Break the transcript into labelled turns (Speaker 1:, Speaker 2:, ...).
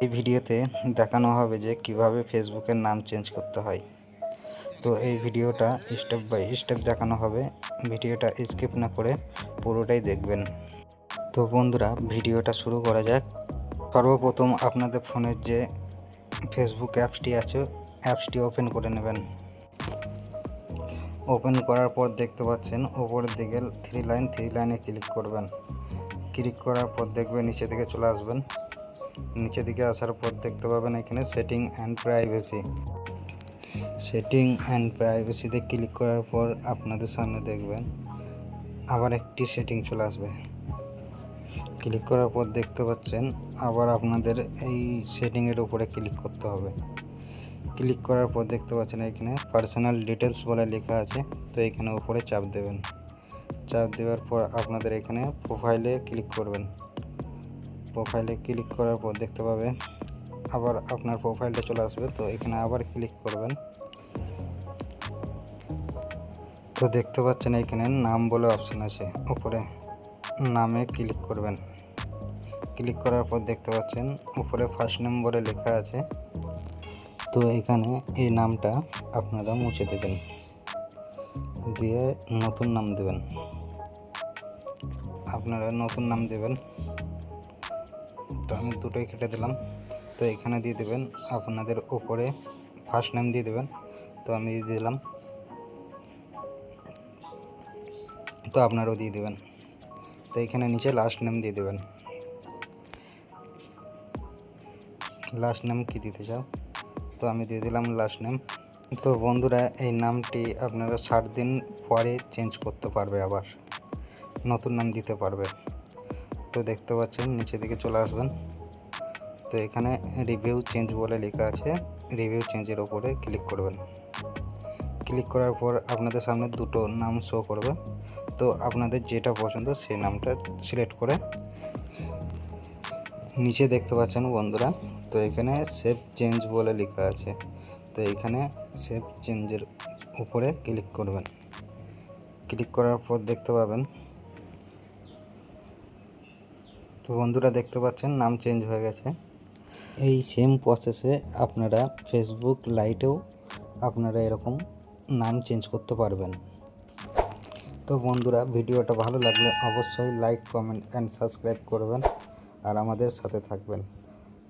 Speaker 1: এই ভিডিওতে দেখানো হবে যে কিভাবে ফেসবুকের নাম চেঞ্জ করতে হয়। তো এই ভিডিওটা স্টেপ বাই স্টেপ দেখানো হবে, ভিডিওটা স্কিপ না করে পুরোটাই দেখবেন। তো বন্ধুরা, ভিডিওটা শুরু করা যাক। সর্বপ্রথম আপনাদের ফোনের যে ফেসবুক অ্যাপসটি আছে, অ্যাপসটি ওপেন করে নেবেন। ওপেন করার পর দেখতে পাচ্ছেন উপরের দিকে থ্রি লাইনে ক্লিক করবেন। ক্লিক করার পর দেখবেন নিচে দিকে চলে আসবেন। নিচে দিকে আসার পর দেখতে পাবেন এখানে সেটিং অ্যান্ড প্রাইভেসিতে ক্লিক করার পর আপনাদের সামনে দেখবেন আবার একটি সেটিং চলে আসবে। ক্লিক করার পর দেখতে পাচ্ছেন আবার আপনাদের এই সেটিংয়ের উপরে ক্লিক করতে হবে। ক্লিক করার পর দেখতে পাচ্ছেন এখানে পার্সোনাল ডিটেলস বলে লেখা আছে, তো এখানে উপরে চাপ দেবেন। চাপ দেওয়ার পর আপনাদের এখানে প্রোফাইলে ক্লিক করবেন। প্রোফাইলে ক্লিক করার পর দেখতে পাবে আবার আপনার প্রোফাইলটা চলে আসবে, তো এখানে আবার ক্লিক করবেন। তো দেখতে পাচ্ছেন এখানে নাম বলে অপশান আছে, উপরে নামে ক্লিক করবেন। ক্লিক করার পর দেখতে পাচ্ছেন উপরে ফার্স্ট নেম বলে লেখা আছে, তো এখানে এই নামটা আপনারা মুছে দেবেন, দিয়ে নতুন নাম দেবেন। আপনারা নতুন নাম দেবেন, তো আমি দুটোই কেটে দিলাম। তো এখানে দিয়ে দেবেন আপনাদের উপরে ফার্স্ট নেম দিয়ে দেবেন, তো আমি দিয়ে দিলাম, তো আপনারাও দিয়ে দেবেন। তো এখানে নিচে লাস্ট নেম দিয়ে দেবেন। লাস্ট নেম কি দিতে চাও, তো আমি দিয়ে দিলাম লাস্ট নেম। তো বন্ধুরা, এই নামটি আপনারা 60 দিন পরে চেঞ্জ করতে পারবে, আবার নতুন নাম দিতে পারবে। তো দেখতে পাচ্ছেন নিচে দিকে চলে আসবেন, তো এখানে রিভিউ চেঞ্জ বলে লেখা আছে, রিভিউ চেঞ্জের ওপরে ক্লিক করবেন। ক্লিক করার পর আপনাদের সামনে দুটো নাম শো করবে, তো আপনাদের যেটা পছন্দ সেই নামটা সিলেক্ট করে নিচে দেখতে পাচ্ছেন বন্ধুরা, তো এখানে সেভ চেঞ্জ বলে লেখা আছে, তো এখানে সেভ চেঞ্জের উপরে ক্লিক করবেন। ক্লিক করার পর দেখতে পাবেন, তো বন্ধুরা দেখতে পাচ্ছেন নাম চেঞ্জ হয়ে গেছে। এই সেম প্রসেসে আপনারা ফেসবুক লাইটেও আপনারা এরকম নাম চেঞ্জ করতে পারবেন। তো বন্ধুরা, ভিডিওটা ভালো লাগলে অবশ্যই লাইক, কমেন্ট অ্যান্ড সাবস্ক্রাইব করবেন আর আমাদের সাথে থাকবেন।